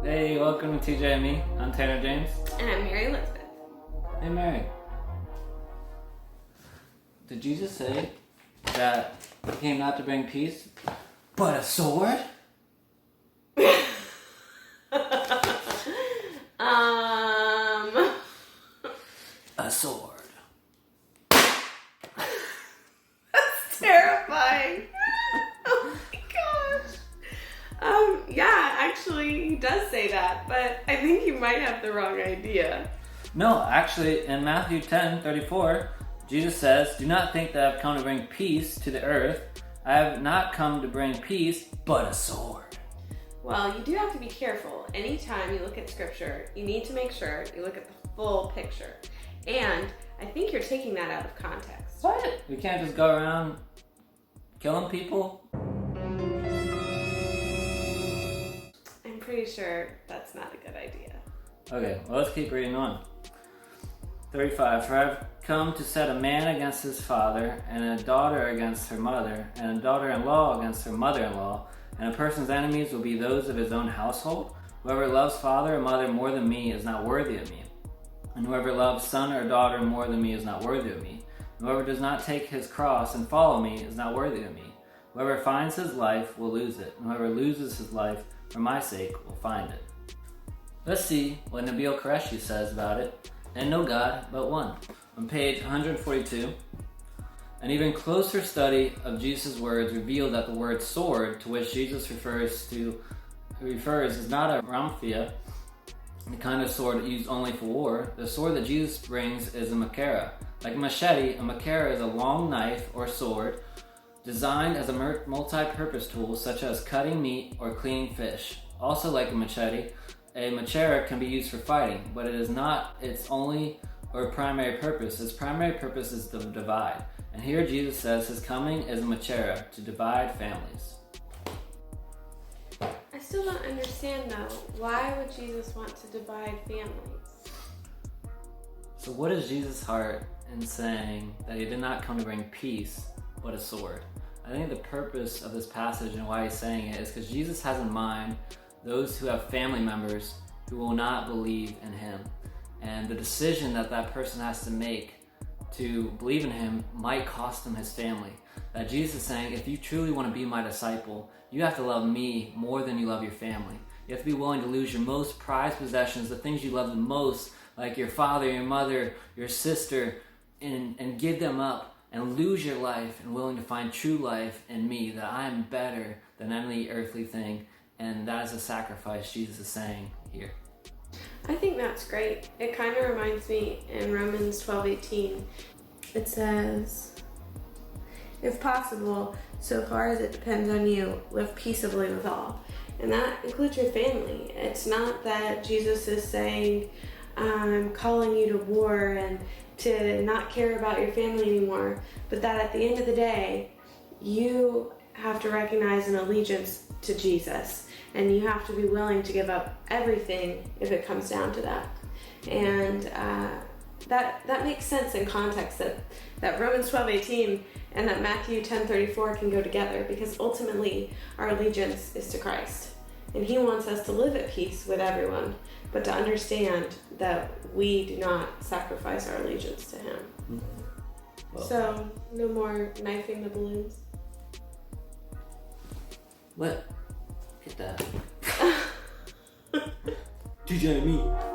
Hey, welcome to TJ and Me. I'm Tanner James. And I'm Mary Elizabeth. Hey, Mary. Did Jesus say that he came not to bring peace, but a sword? A sword. That's terrifying. Oh my gosh. Yeah, actually, he does say that, but I think you might have the wrong idea. No, actually, in Matthew 10:34, Jesus says, "Do not think that I've come to bring peace to the earth. I have not come to bring peace, but a sword." Well, you do have to be careful. Anytime you look at scripture, you need to make sure you look at the full picture. And I think you're taking that out of context. What? We can't just go around killing people? I'm pretty sure that's not a good idea. Okay, well, let's keep reading on. 35, "For I've come to set a man against his father, and a daughter against her mother, and a daughter-in-law against her mother-in-law, and a person's enemies will be those of his own household. Whoever loves father or mother more than me is not worthy of me. And whoever loves son or daughter more than me is not worthy of me. And whoever does not take his cross and follow me is not worthy of me. Whoever finds his life will lose it, and whoever loses his life for my sake will find it." Let's see what Nabil Qureshi says about it. "And no God but one." On page 142, an even closer study of Jesus' words revealed that the word sword, to which Jesus refers is not a ramphia, the kind of sword used only for war. The sword that Jesus brings is a machaira. Like a machete, a machaira is a long knife or sword designed as a multi-purpose tool, such as cutting meat or cleaning fish. Also like a machaira can be used for fighting, but it is not its only or primary purpose. Its primary purpose is to divide. And here Jesus says his coming is a machaira, to divide families. I still don't understand though. Why would Jesus want to divide families? So what is Jesus' heart in saying that he did not come to bring peace, but a sword? I think the purpose of this passage and why he's saying it is because Jesus has in mind those who have family members who will not believe in him. And the decision that that person has to make to believe in him might cost him his family. That Jesus is saying, if you truly want to be my disciple, you have to love me more than you love your family. You have to be willing to lose your most prized possessions, the things you love the most, like your father, your mother, your sister, and give them up and lose your life and willing to find true life in me, that I am better than any earthly thing. And that is a sacrifice Jesus is saying here. I think that's great. It kind of reminds me in Romans 12:18. It says, "If possible, so far as it depends on you, live peaceably with all." And that includes your family. It's not that Jesus is saying, I'm calling you to war and to not care about your family anymore, but that at the end of the day, you have to recognize an allegiance to Jesus, and you have to be willing to give up everything if it comes down to that. And that makes sense in context, that Romans 12:18 and that Matthew 10:34 can go together, because ultimately our allegiance is to Christ, and he wants us to live at peace with everyone, but to understand that we do not sacrifice our allegiance to him. Well, So no more knifing the balloons. what? Get that. TJ and Me.